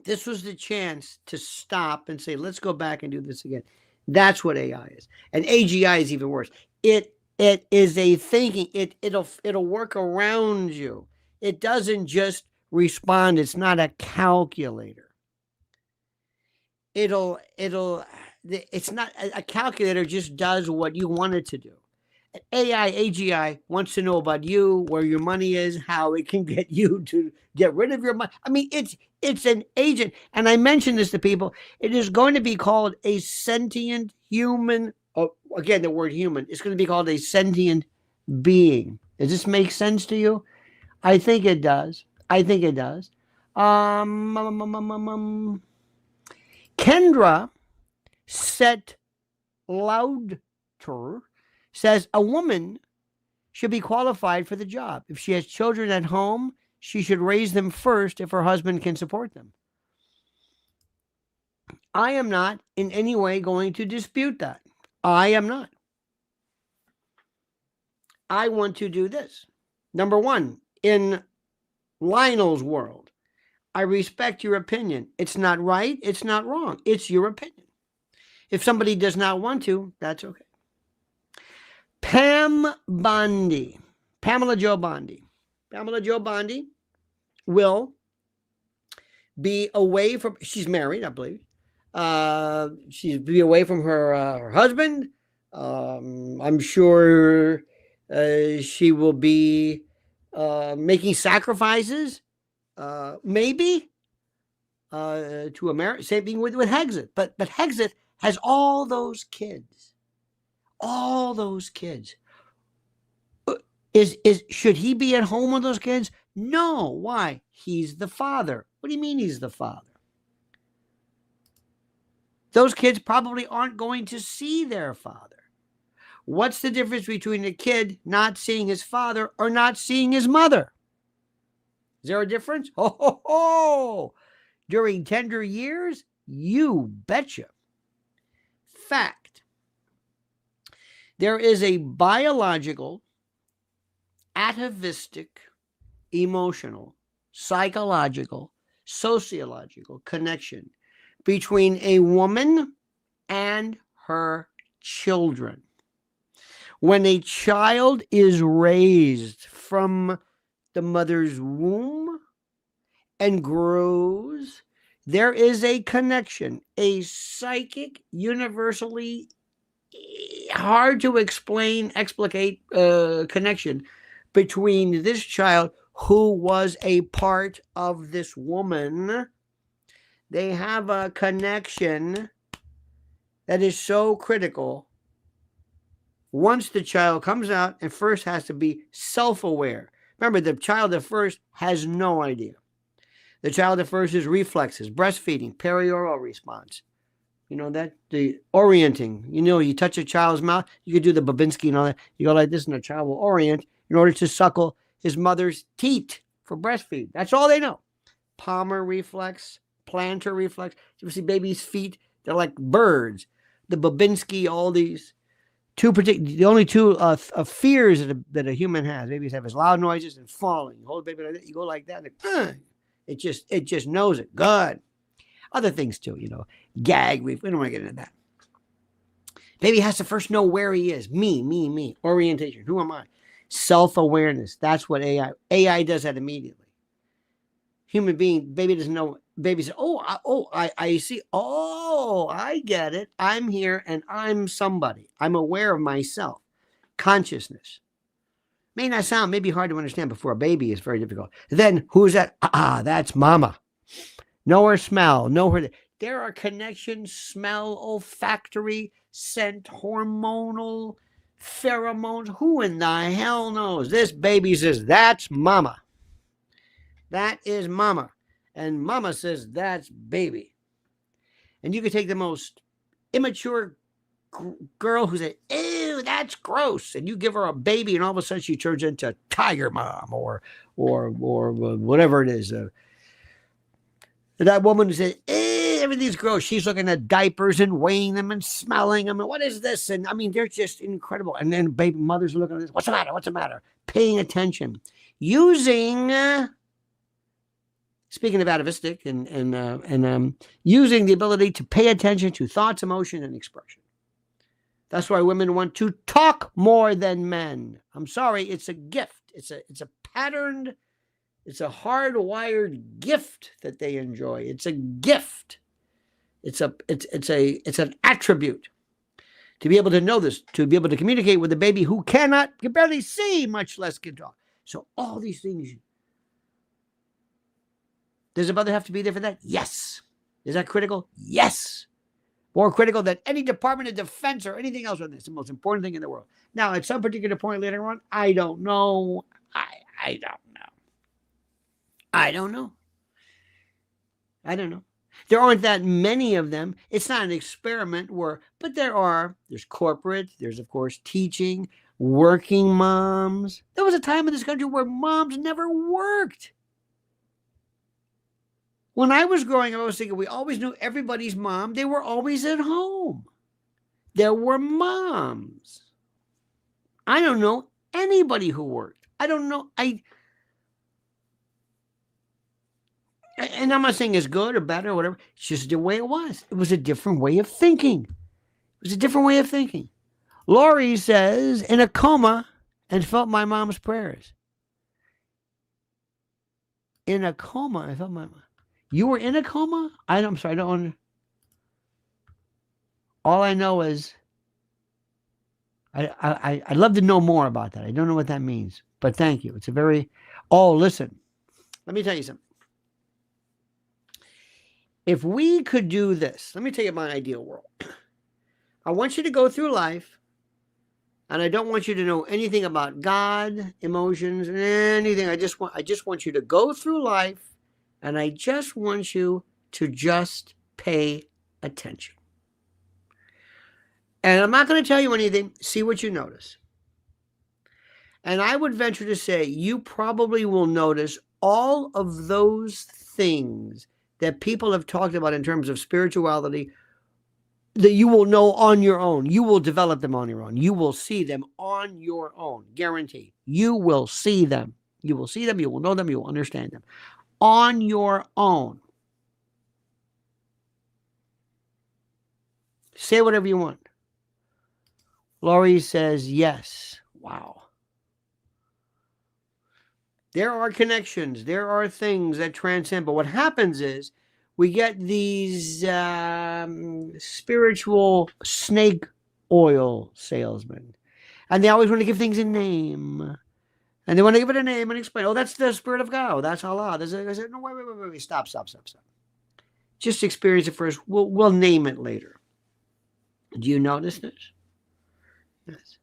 this was the chance to stop and say, let's go back and do this again. That's what AI is. And AGI is even worse. It is a thinking. It'll work around you. It doesn't just respond. It's not a calculator. It's not a calculator, just does what you want it to do. AI, AGI wants to know about you, where your money is, how it can get you to get rid of your money. I mean, it's an agent. And I mentioned this to people. It is going to be called a sentient human. Oh, again, the word human. It's going to be called a sentient being. Does this make sense to you? I think it does. I think it does. Kendra Set Louder says a woman should be qualified for the job. If she has children at home, she should raise them first if her husband can support them. I am not in any way going to dispute that. I am not. I want to do this. Number one, in Lionel's world, I respect your opinion. It's not right. It's not wrong. It's your opinion. If somebody does not want to, that's okay. Pamela Jo Bondi will be away from, she's married, I believe. She'll be away from her husband. I'm sure she will be making sacrifices, maybe, to America. Same thing with Hexit. But Hexit has all those kids. All those kids. Should he be at home with those kids? No. Why? He's the father. What do you mean he's the father? Those kids probably aren't going to see their father. What's the difference between a kid not seeing his father or not seeing his mother? Is there a difference? Oh. During tender years? You betcha. Fact. There is a biological, atavistic, emotional, psychological, sociological connection between a woman and her children. When a child is raised from the mother's womb and grows, There is a connection, a psychic, universally hard to explicate connection between this child who was a part of this woman. They have a connection that is so critical. Once the child comes out and first has to be self-aware. Remember, the child at first has no idea. The child at first is reflexes, breastfeeding, perioral response. You know, that the orienting. You know, you touch a child's mouth, you could do the Babinski and all that. You go like this and the child will orient in order to suckle his mother's teat for breastfeed. That's all they know. Palmar reflex, plantar reflex. You see babies' feet, they're like birds. The Babinski, all these. The only two fears that a human has, babies have, is loud noises and falling. You hold a baby like that, you go like that, and it just knows it. Good. Other things too, you know, gag. We don't want to get into that. Baby has to first know where he is. Me. Orientation. Who am I? Self-awareness. That's what AI does that immediately. Human being, baby doesn't know. Baby says, I see. Oh, I get it. I'm here and I'm somebody. I'm aware of myself. Consciousness. May not sound maybe hard to understand before a baby is very difficult. Then who's that? That's mama. Know her smell. Know her. There are connections, smell, olfactory, scent, hormonal, pheromones. Who in the hell knows? This baby says, that's mama. That is mama. And mama says, that's baby. And you could take the most immature girl who said, ew, that's gross. And you give her a baby and all of a sudden she turns into tiger mom or whatever it is. That woman who said, everything's gross. She's looking at diapers and weighing them and smelling them. And what is this? And I mean, they're just incredible. And then baby mothers are looking at this. What's the matter? What's the matter? Paying attention. Using... Speaking of atavistic and using the ability to pay attention to thoughts, emotion, and expression. That's why women want to talk more than men. I'm sorry, it's a gift. It's a patterned, it's a hardwired gift that they enjoy. It's a gift. It's an attribute. To be able to know this, to be able to communicate with a baby who can barely see, much less can talk. So all these things. Does a mother have to be there for that? Yes. Is that critical? Yes. More critical than any Department of Defense or anything else. It's the most important thing in the world. Now, at some particular point later on, I don't know. I don't know. There aren't that many of them. It's not an experiment but there's corporate, there's of course teaching, working moms. There was a time in this country where moms never worked. When I was growing up, I was thinking we always knew everybody's mom. They were always at home. There were moms. I don't know anybody who worked. I don't know. And I'm not saying it's good or bad or whatever. It's just the way it was. It was a different way of thinking. Lori says, in a coma and felt my mom's prayers. In a coma, I felt my mom. You were in a coma? I'm sorry, I don't. All I know is I'd love to know more about that. I don't know what that means, but thank you. It's a very. Oh, listen. Let me tell you something. If we could do this, let me tell you my ideal world. I want you to go through life, and I don't want you to know anything about God, emotions, and anything. I just want you to go through life. And I just want you to just pay attention. And I'm not going to tell you anything. See what you notice. And I would venture to say you probably will notice all of those things that people have talked about in terms of spirituality that you will know on your own. You will develop them on your own. You will see them on your own. Guarantee. You will see them. You will see them. You will know them. You will understand them. On your own. Say whatever you want. Laurie says yes. Wow. There are connections. There are things that transcend. But what happens is We get these spiritual snake oil salesmen. And they always want to give things a name. And they want to give it a name and explain, oh, that's the Spirit of God. Oh, that's Allah. I said, no, wait. Stop. Just experience it first. We'll name it later. Do you notice this? Yes.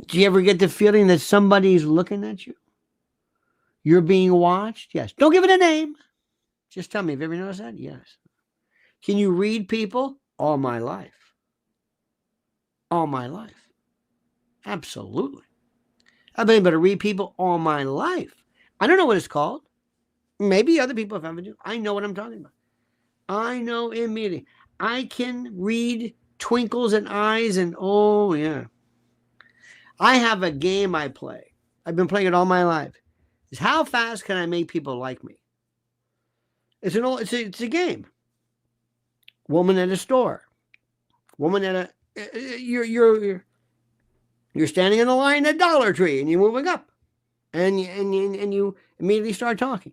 Do you ever get the feeling that somebody's looking at you? You're being watched? Yes. Don't give it a name. Just tell me, have you ever noticed that? Yes. Can you read people? All my life. All my life. Absolutely. I've been able to read people all my life. I don't know what it's called. Maybe other people have ever do. I know what I'm talking about. I know immediately. I can read twinkles in eyes and oh yeah. I have a game I play. I've been playing it all my life. It's how fast can I make people like me? It's a game. Woman at a store. Woman at a you're standing in the line at Dollar Tree and you're moving up. And you immediately start talking.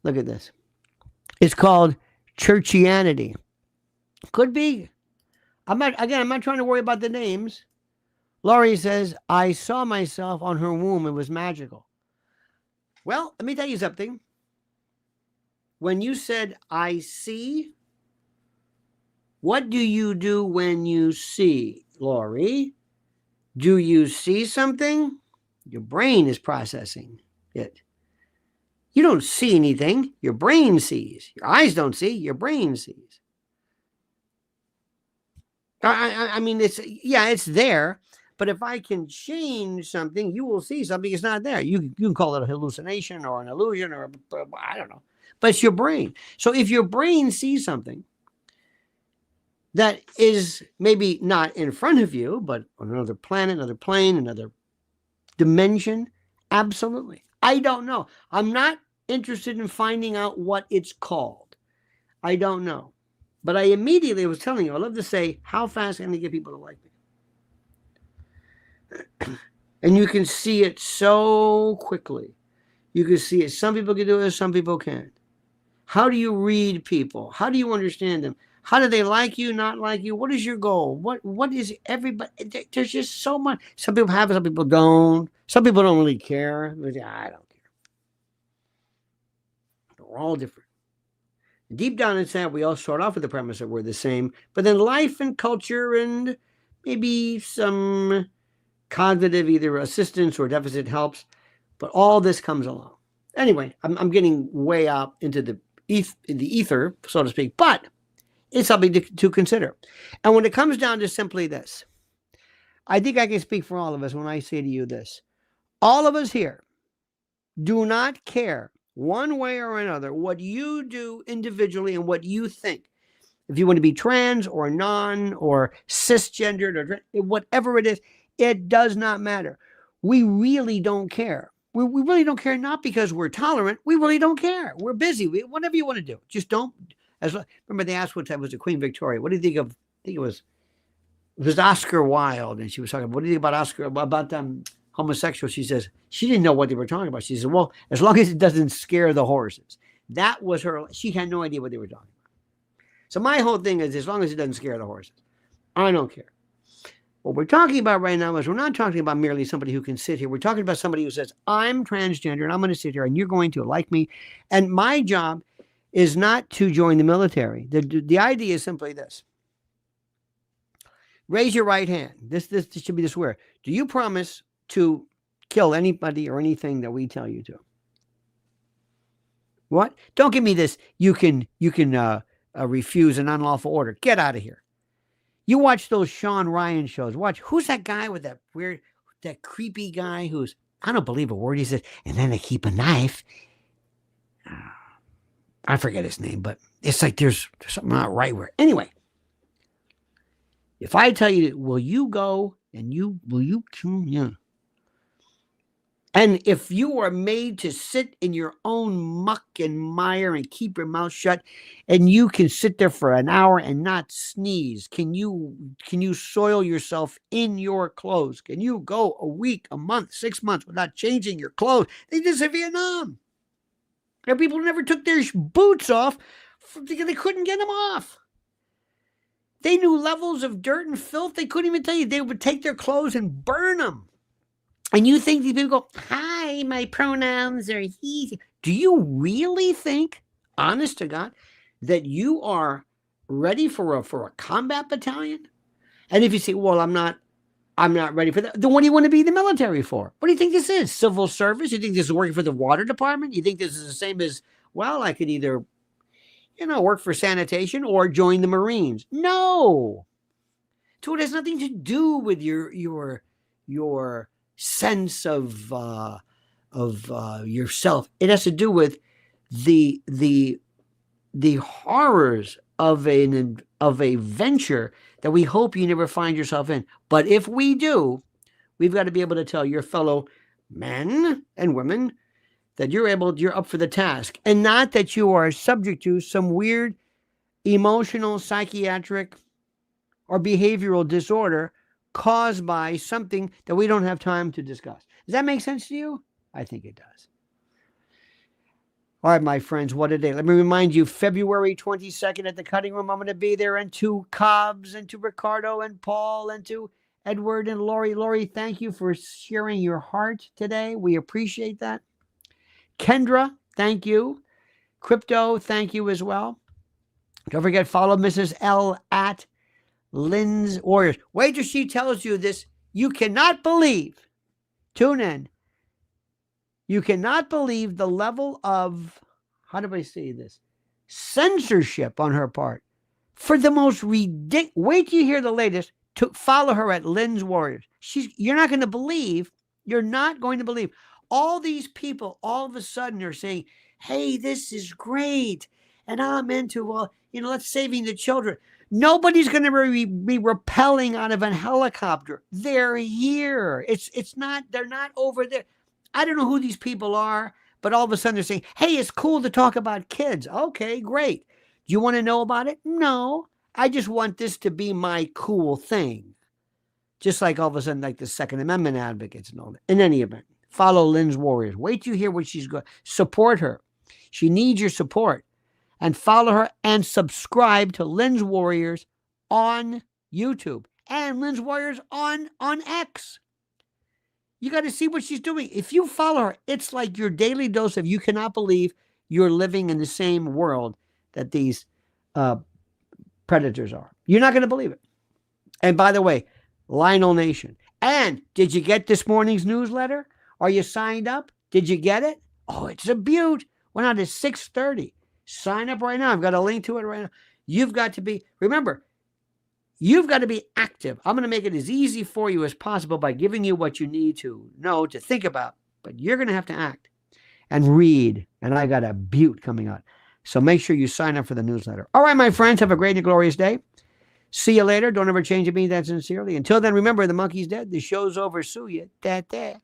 Look at this. It's called churchianity. Could be. I'm not trying to worry about the names. Laurie says, I saw myself on her womb. It was magical. Well, let me tell you something. When you said, I see, what do you do when you see, Laurie? Do you see something? Your brain is processing it. You don't see anything. Your brain sees. Your eyes don't see. Your brain sees. I mean, it's there. But if I can change something, you will see something that's not there. You can call it a hallucination or an illusion or I don't know. But it's your brain. So if your brain sees something that is maybe not in front of you, but on another planet, another plane, another dimension, absolutely. I don't know. I'm not interested in finding out what it's called. I don't know. But I immediately was telling you, I love to say, how fast can I get people to like me? And you can see it so quickly. You can see it. Some people can do it, some people can't. How do you read people? How do you understand them? How do they like you, not like you? What is your goal? What is everybody? There's just so much. Some people have it, some people don't. Some people don't really care. I don't care. We're all different. Deep down inside, we all start off with the premise that we're the same. But then life and culture and maybe some cognitive either assistance or deficit helps. But all this comes along. Anyway, I'm getting way out into the ether, so to speak. But it's something to consider. And when it comes down to simply this, I think I can speak for all of us when I say to you this. All of us here do not care one way or another what you do individually and what you think. If you want to be trans or non or cisgendered or whatever it is, it does not matter. We really don't care. We really don't care, not because we're tolerant. We really don't care. We're busy. Whatever you want to do. Just don't. Remember they asked what time was it, Queen Victoria. What do you think of, I think it was Oscar Wilde. And she was talking, what do you think about Oscar, about homosexuals? She says, she didn't know what they were talking about. She said, well, as long as it doesn't scare the horses. That was her, she had no idea what they were talking about. So my whole thing is, as long as it doesn't scare the horses, I don't care. What we're talking about right now is we're not talking about merely somebody who can sit here. We're talking about somebody who says, I'm transgender and I'm going to sit here and you're going to like me. And my job is not to join the military. The idea is simply this. Raise your right hand. This should be the swear. Do you promise to kill anybody or anything that we tell you to? What? Don't give me this. You can refuse an unlawful order. Get out of here. You watch those Sean Ryan shows. Watch. Who's that guy with that weird, that creepy guy who's, I don't believe a word he says, and then they keep a knife. I forget his name, but it's like there's something not right where. Anyway, if I tell you, will you go and will you kill? Yeah. And if you are made to sit in your own muck and mire and keep your mouth shut, and you can sit there for an hour and not sneeze, can you soil yourself in your clothes? Can you go a week, a month, 6 months without changing your clothes? They did this in Vietnam. There are people who never took their boots off because they couldn't get them off. They knew levels of dirt and filth they couldn't even tell you. They would take their clothes and burn them. And you think these people go, hi, my pronouns are he. Do you really think, honest to God, that you are ready for a combat battalion? And if you say, well, I'm not ready for that, then what do you want to be in the military for? What do you think this is? Civil service? You think this is working for the water department? You think this is the same as, well, I could either, work for sanitation or join the Marines? No. So it has nothing to do with your sense of yourself. It has to do with the horrors of a venture that we hope you never find yourself in. But if we do, we've got to be able to tell your fellow men and women that you're up for the task, and not that you are subject to some weird emotional, psychiatric, or behavioral disorder caused by something that we don't have time to discuss. Does that make sense to you? I think it does. All right, my friends, what a day. Let me remind you, February 22nd at the Cutting Room, I'm going to be there, and to Cobbs, and to Ricardo, and Paul, and to Edward, and Lori. Lori, thank you for sharing your heart today. We appreciate that. Kendra, thank you. Crypto, thank you as well. Don't forget, follow Mrs. L at Lynn's Warriors. Wait till she tells you this. You cannot believe. Tune in. You cannot believe the level of, how do I say this? Censorship on her part. For the most ridiculous. Wait till you hear the latest. To follow her at Lynn's Warriors. You're not going to believe. You're not going to believe. All these people all of a sudden are saying, hey, this is great. And I'm into, let's saving the children. Nobody's going to be rappelling out of a helicopter. They're here. They're not over there. I don't know who these people are, but all of a sudden they're saying, hey, it's cool to talk about kids. Okay, great. Do you want to know about it? No. I just want this to be my cool thing. Just like all of a sudden, like the Second Amendment advocates and all that. In any event, follow Lynn's Warriors. Wait till you hear what she's going. Support her. She needs your support. And follow her and subscribe to Lynn's Warriors on YouTube and Lynn's Warriors on X. You got to see what she's doing. If you follow her, it's like your daily dose of you cannot believe you're living in the same world that these predators are. You're not going to believe it. And by the way, Lionel Nation. And did you get this morning's newsletter? Are you signed up? Did you get it? Oh, it's a beaut. Went out at 6:30. Sign up right now. I've got a link to it right now. You've got to be, remember, you've got to be active. I'm going to make it as easy for you as possible by giving you what you need to know, to think about. But you're going to have to act and read. And I got a beaut coming out. So make sure you sign up for the newsletter. All right, my friends, have a great and glorious day. See you later. Don't ever change a bean that sincerely. Until then, remember, the monkey's dead. The show's over. Sue you. Da-da.